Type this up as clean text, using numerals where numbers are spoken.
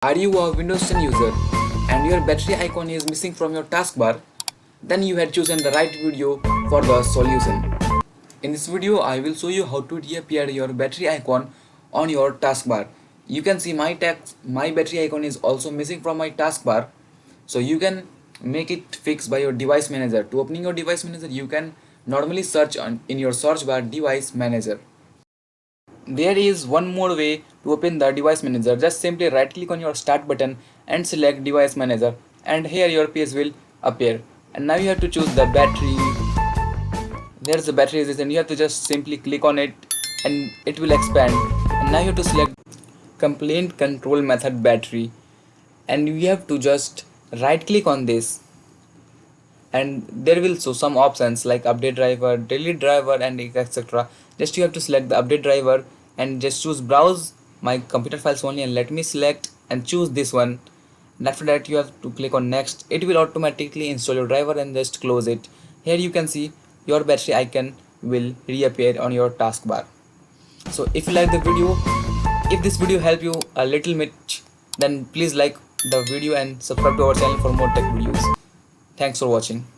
Are you a Windows 10 user and your battery icon is missing from your taskbar? Then you had chosen the right video for the solution. In this video, I will show you how to reappear your battery icon on your taskbar. You can see my battery icon is also missing from my taskbar. So you can make it fix by your device manager. To opening your device manager, you can normally search in your search bar device manager. There is one more way to open the device manager. Just simply right click on your start button and select device manager, and here your page will appear. And now you have to choose the battery. There's the battery resistance, and you have to just simply click on it and it will expand. And now you have to select complaint control method battery, and you have to just right click on this, and there will show some options like update driver, delete driver, and etc. Just you have to select the update driver and just choose browse my computer files only, and let me select and choose this one. And after that you have to click on next. It will automatically install your driver and just close it. Here you can see your battery icon will reappear on your taskbar. So if you like the video, if this video helped you a little bit, then please like the video and subscribe to our channel for more tech videos. Thanks for watching.